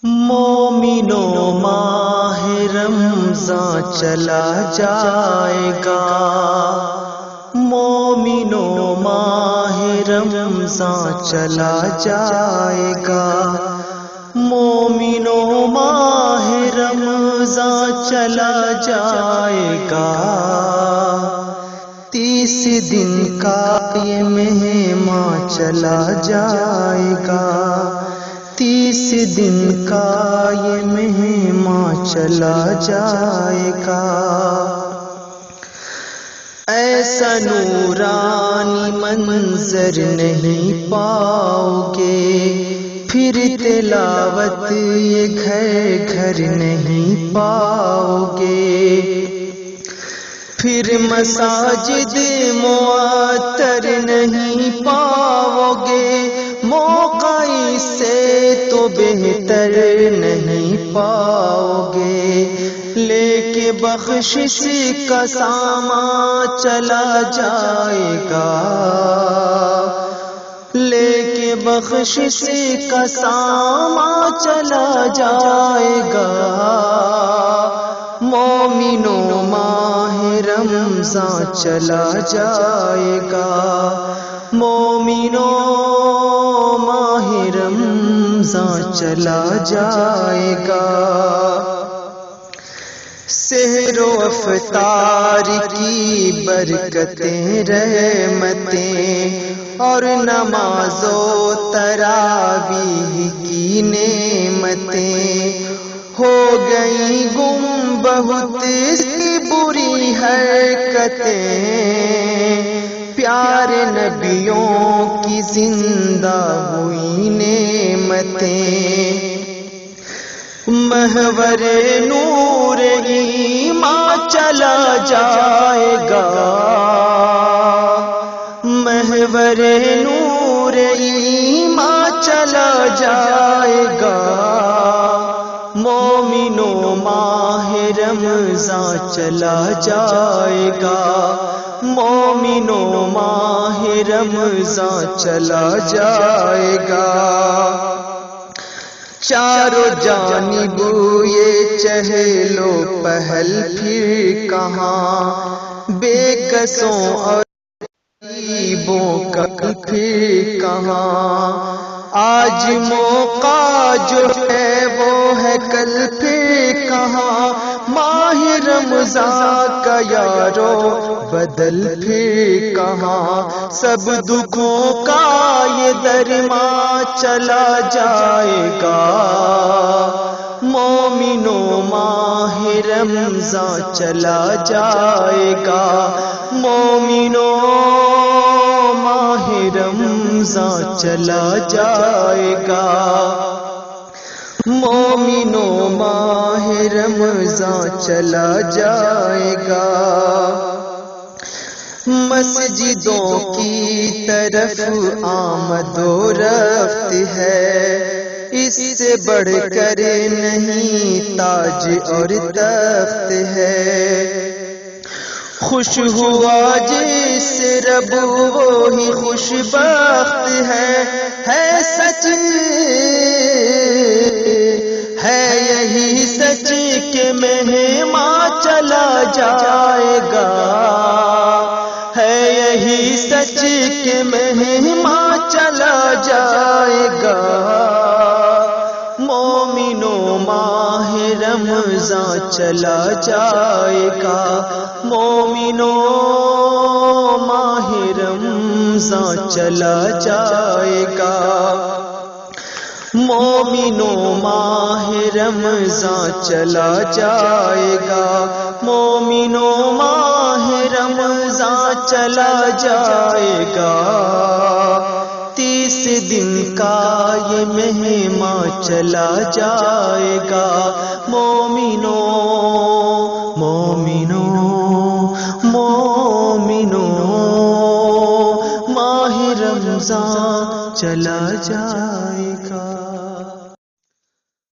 مومنوں ماہ رمضان چلا جائے گا، مومنوں ماہ رمضان چلا جائے گا، مومنوں ماہ رمضان چلا جائے گا۔ 30 دن کا یہ مہمان چلا جائے گا، 30 دن کا یہ مہمان چلا جائے گا۔ ایسا نورانی منظر نہیں پاؤ گے، پھر تلاوت یہ گھر گھر نہیں پاؤ گے، پھر مساجد معطر نہیں پاؤ گے، موقع اس سے تو بہتر نہیں پاؤ گے۔ لے کے بخشش کا سامان چلا جائے گا، لے کے بخشش کا سامان چلا جائے گا۔ مومنوں ماہ رمضان چلا جائے گا، مومنوں ماہ رمضان چلا جائے گا۔ سحر و افطار کی برکتیں رحمتیں اور نماز و تراویح کی نعمتیں، ہو گئی گم بہت سی بری حرکتیں، پیارے نبیوں کی زندہ ہوئی نعمتیں، محور نور ایمان چلا جائے گا، محور نور ایمان چلا جائے گا۔ مومنوں ماہ رمضان چلا جائے گا، مومنوں ماہ رمضان چلا جائے گا۔ چاروں جانب یہ چہلو پہل پھر کہاں، بے کسوں اور غریبوں کا پھر کہاں، آج موقع جو ہے وہ ہے کل پھر کہاں، ماہ رمضان کا یارو بدل پھر کہاں، سب دکھوں کا یہ درما چلا جائے گا۔ مومنوں ماہ رمضان چلا جائے گا، مومنوں ماہ رمضان چلا جائے گا، مومنوں ماہ رمضان چلا جائے گا۔ مسجدوں کی طرف آمد و رفت ہے، اس سے بڑھ کر نہیں تاج اور تخت ہے، خوش ہوا جس رب وہی خوش بخت ہے سچ، ہے یہی سچ کہ مہمان چلا جائے گا، ہے یہی سچ کہ مہمان چلا جائے گا۔ مومنوں ماہ رمضان چلا جائے گا، مومنوں ماہ رمضان چلا جائے گا، مومنوں ماہ رمضان چلا جائے گا، مومنوں ماہ رمضان چلا جائے گا۔ 30 دن کا یہ مہمان چلا جائے گا، مومنوں مومنوں مومنوں ماہ رمضان چلا جائے